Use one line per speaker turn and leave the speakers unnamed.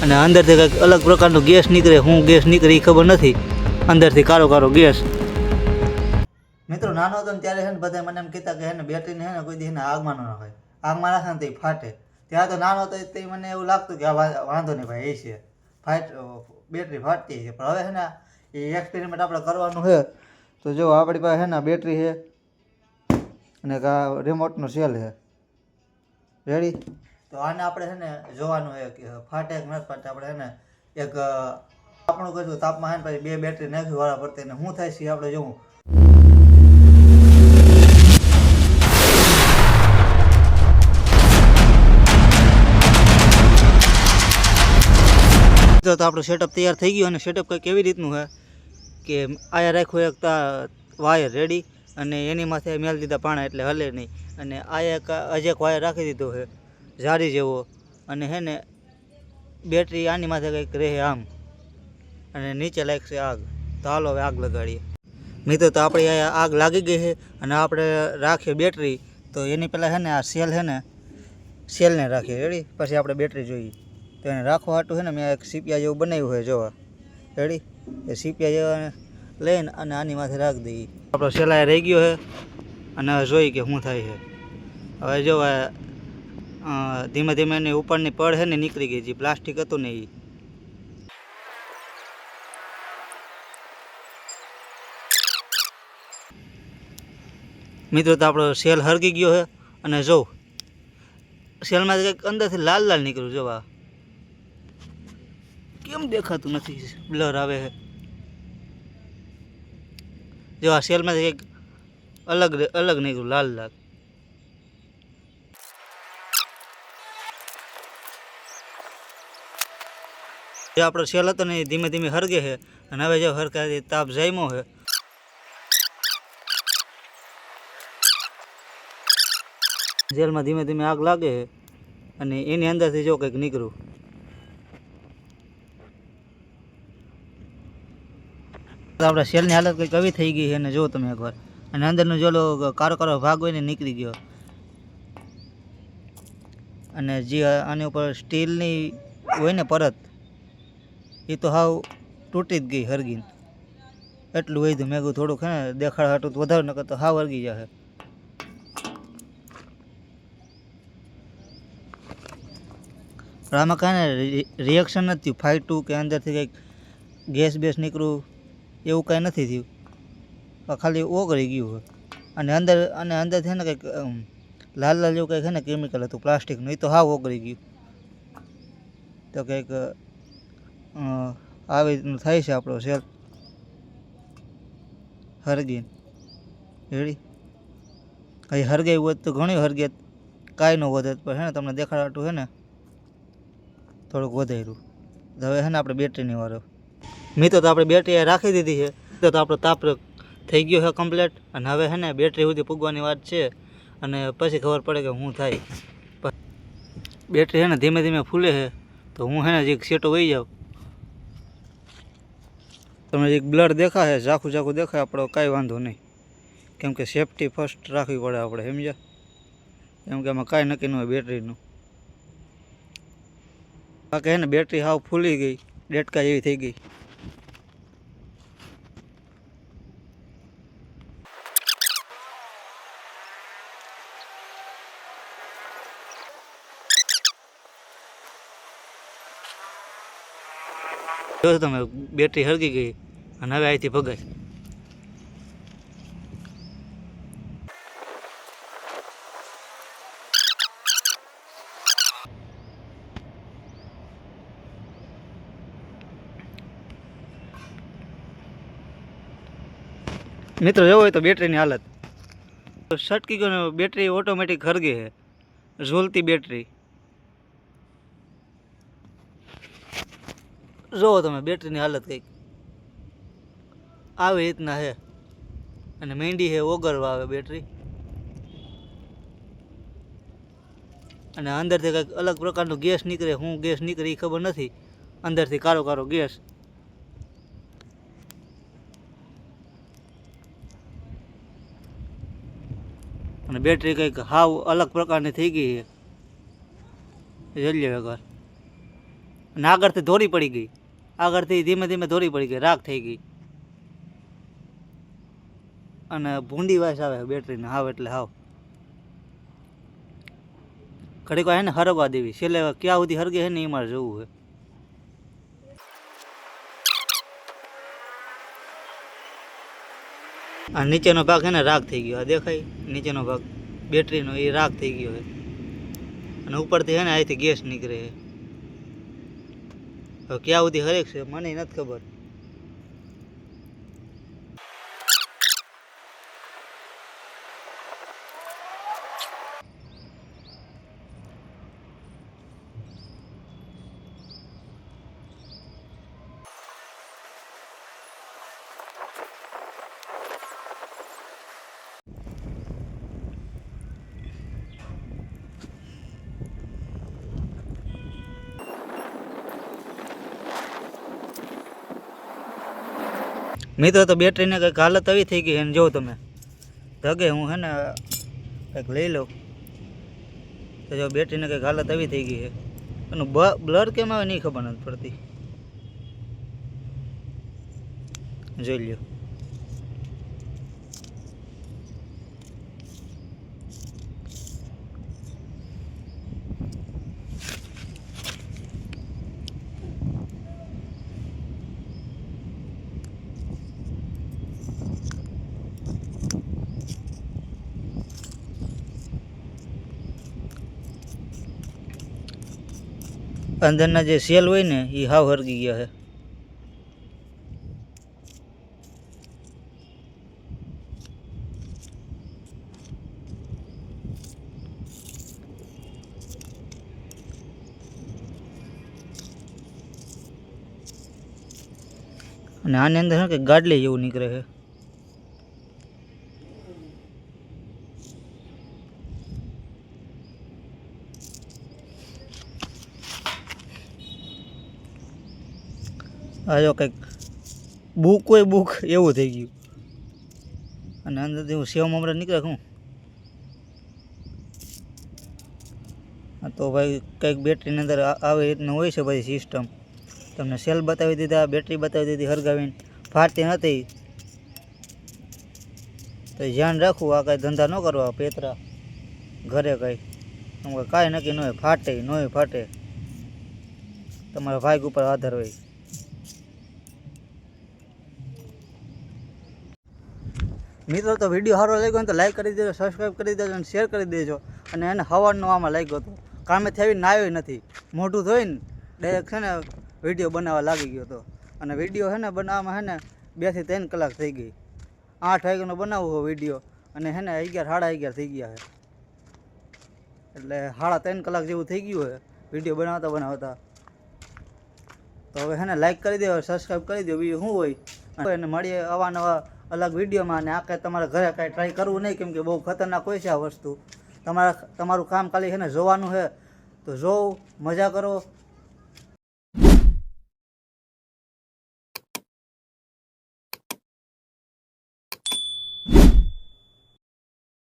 અને અંદરથી કંઈક અલગ પ્રકારનો ગેસ નીકળે, શું ગેસ નીકળે એ ખબર નથી, અંદરથી કારો કારો ગેસ. મિત્રો નાનો હતો ને ત્યારે છે ને બધા મને એમ કહેતા કે હે ને બેટરીને હે ને કોઈ દી આગમાં ન નાખાય, આગમાં નાખે ને તો ફાટે. ત્યાં તો નાનો હતો તે મને એવું લાગતું કે આ વાંધો નહીં ભાઈ એ છે બેટરી ફાટતી છે. પણ હવે છે ને એ એક્સપેરિમેન્ટ આપણે કરવાનું છે. તો જો આપણી પાસે છે ને બેટરી છે અને રિમોટનો સેલ છે રેડી. તો આને આપણે છે ને જોવાનું છે કે ફાટે કે નથી ફાટે. આપણે છે ને એક આપણું કશું તાપમાં છે ને પછી 2 બેટરી નાખી વાળા પડતી ને શું થાય છે આપણે જોવું. તો આપણું સેટઅપ તૈયાર થઈ ગયું અને સેટઅપ કંઈક એવી રીતનું છે કે આયા રાખ્યો એક વાયર રેડી અને એની માથે મેલ દીધા પાણા એટલે હલે નહીં. અને આયા એક વાયર રાખી દીધો છે જારી જેવો અને હે ને બેટરી આની માથે કંઈક રહે આમ અને નીચે લાગશે આગ. તો હાલો હવે આગ લગાડીએ. મિત્રો તો આપણી અહીંયા આગ લાગી ગઈ છે અને આપણે રાખીએ બેટરી. તો એની પહેલાં છે ને આ સેલ છે ને સેલને રાખીએ રેડી, પછી આપણે બેટરી જોઈએ. તો એને રાખવા હાટું છે ને મેં એક સીપિયા જેવું બનાવ્યું છે જોવા રેડી. એ સીપિયા જેવા લઈને અને આની માથે રાખી દઈએ. આપણો સેલાય રહી ગયો છે અને હવે જોઈએ કે શું થાય છે. હવે જો ધીમે ધીમે એની ઉપરની પડ છે ને નીકળી ગઈ, જે પ્લાસ્ટિક હતું ને એ. મિત્રો તો આપણો સેલ હરગી ગયો છે અને જો સેલમાં કંઈક અંદરથી લાલ લાલ નીકળ્યું જોવા. કેમ દેખાતું નથી, બ્લર આવે છે. જો આ સેલમાંથી કંઈક અલગ નીકળ્યું લાલ લાલ. જે આપણો સેલ હતો ને એ ધીમે ધીમે હરગે છે અને હવે જો હરકાથી તાપ જામ્યો છે. જેલમાં ધીમે ધીમે આગ લાગે છે અને એની અંદરથી જો કંઈક નીકળ્યું. આપણા સેલની હાલત કંઈક આવી થઈ ગઈ છે અને જો તમે એકવાર, અને અંદરનો જો કારો કારો ભાગ હોય ને નીકળી ગયો. અને જે આની ઉપર સ્ટીલની હોય ને પરત એ તો હાવ તૂટી જ ગઈ હરગીને. એટલું વધ્યું મેં કહ્યું થોડુંક હે ને દેખાડ હાટું તો વધારે નકર તો હાવ હરગી જશે. પણ આમાં કાંઈ ને રિએક્શન નથી થયું, ફાટ્યું કે અંદરથી કંઈક ગેસ બેસ નીકળ્યું એવું કાંઈ નથી થયું. ખાલી ઓગળી ગયું હોય અને અંદરથી છે ને કંઈક લાલ લાલ જેવું કંઈક છે ને કેમિકલ હતું પ્લાસ્ટિકનું, એ તો હાવ ઓગળી ગયું. તો કંઈક આવી રીતનું થાય છે આપણો સેલ હરગીને રેડી. અહીં હરગાઈ હોત તો ઘણી હરગે કાંઈ ન વધે, પણ છે ને તમને દેખાડાતું છે ને થોડુંક વધાર્યું. હવે છે ને આપણે બેટરીની વારો. મિત્રો તો આપણે બેટરી રાખી દીધી છે. તો આપણો તાપ થઈ ગયો છે કમ્પ્લીટ અને હવે છે ને બેટરી સુધી પૂગવાની વાત છે અને પછી ખબર પડે કે શું થાય. બેટરી છે ને ધીમે ધીમે ફૂલે છે તો હું છે ને જે સેટો વહી જાઉં. તમને એક બ્લર દેખાય ઝાખું ઝાખું દેખાય, આપણો કાંઈ વાંધો નહીં, કેમ કે સેફટી ફર્સ્ટ રાખવી પડે આપણે સમજ્યા. કેમ કે આમાં કાંઈ નક્કી ન હોય બેટરીનું. બાકી છે ને બેટરી હાવ ફૂલી ગઈ, ડેટકા જેવી થઈ ગઈ. જો તમે બેટરી હરગી ગઈ અને હવે અહીંથી ભગાય. મિત્રો જોવો હોય તો બેટરીની હાલત સટકી ગયો, બેટરી ઓટોમેટિક હરગે છે, ઝૂલતી બેટરી. જોવો તમે બેટરીની હાલત કંઈક આવી રીતના છે અને મેંડી છે ઓગળવા આવે બેટરી. અને અંદરથી કંઈક અલગ પ્રકારનો ગેસ નીકળે, શું ગેસ નીકળે એ ખબર નથી, અંદરથી કારો કારો ગેસ. અને બેટરી કંઈક હાવ અલગ પ્રકારની થઈ ગઈ છે જલ્યા વગર. અને આગળથી ધોરી પડી ગઈ, આગળથી ધીમે ધીમે ધોરી પડી ગઈ, રાખ થઈ ગઈ. અને ભૂંડી વાસ આવે બેટરીને હાવ એટલે હાવ. ઘડીક વાર હે ને હરગવા દેવી, છેલ્લે ક્યાં સુધી હરગે છે ને એ મારે જોવું છે. આ નીચેનો ભાગ છે ને રાખ થઈ ગયો, આ દેખાય નીચેનો ભાગ બેટરીનો એ રાખ થઈ ગયો છે. અને ઉપરથી છે ને અહીંથી ગેસ નીકળે છે. હવે ક્યાં સુધી હરેક છે મને નથી ખબર. મિત્રો તો બેટરીને કંઈક હાલત આવી થઈ ગઈ છે ને, જો તમે ધગે હું છે ને કંઈક લઈ લઉં તો જો બેટરીને કંઈક હાલત આવી થઈ ગઈ છે. એનું બ્લર કેમ આવે નહીં ખબર નથી પડતી, જોઈ લ્યો. અંદરના જે સેલ હોય ને એ હાવ હરગી ગયા છે. અને આની અંદર શું કે ગાડલી જેવું નીકળે છે. આ જો કંઈક બુક હોય બુક એવું થઈ ગયું. અને અંદરથી હું સેવ મમરા નીકળે શું. તો ભાઈ કંઈક બેટરીની અંદર આવી રીતનું હોય છે બધી સિસ્ટમ. તમને સેલ બતાવી દીધા, બેટરી બતાવી દીધી હરગાવીને, ફાટતી નથી. તો ધ્યાન રાખવું, આ કાંઈ ધંધા ન કરવા પેતરા ઘરે કંઈ કાંઈ નક્કી ન હોય, ફાટે ન હોય ફાટે, તમારા ભાગ ઉપર આધાર હોય. મિત્રો તો વિડીયો સારો લાગ્યો ને તો લાઈક કરી દેજો, સબસ્ક્રાઈબ કરી દેજો અને શેર કરી દેજો. અને એને સવારનો આમાં લાગ્યો હતો, કામેથી આવીને આવ્યો નથી, મોઢું ધોઈને ડાયરેક્ટ છે ને વિડીયો બનાવવા લાગી ગયો હતો. અને વિડીયો છે ને બનાવવામાં છે ને 2 થી 3 કલાક થઈ ગઈ. 8 વાગ્યાનો બનાવવો વિડીયો અને છે ને 11 સાડા 11 થઈ ગયા છે, એટલે 3.5 કલાક જેવું થઈ ગયું છે વિડીયો બનાવતા બનાવતા. તો હવે છે ને લાઈક કરી દો, સબસ્ક્રાઈબ કરી દો, બીજું શું હોય. અને મળીએ અવાનવા અલગ વિડીયોમાં. અને આ કાંઈ તમારા ઘરે કાંઈ ટ્રાય કરવું નહીં, કેમ કે બહુ ખતરનાક હોય છે આ વસ્તુ. તમારું કામ ખાલી છે ને જોવાનું છે, તો જોવો, મજા કરો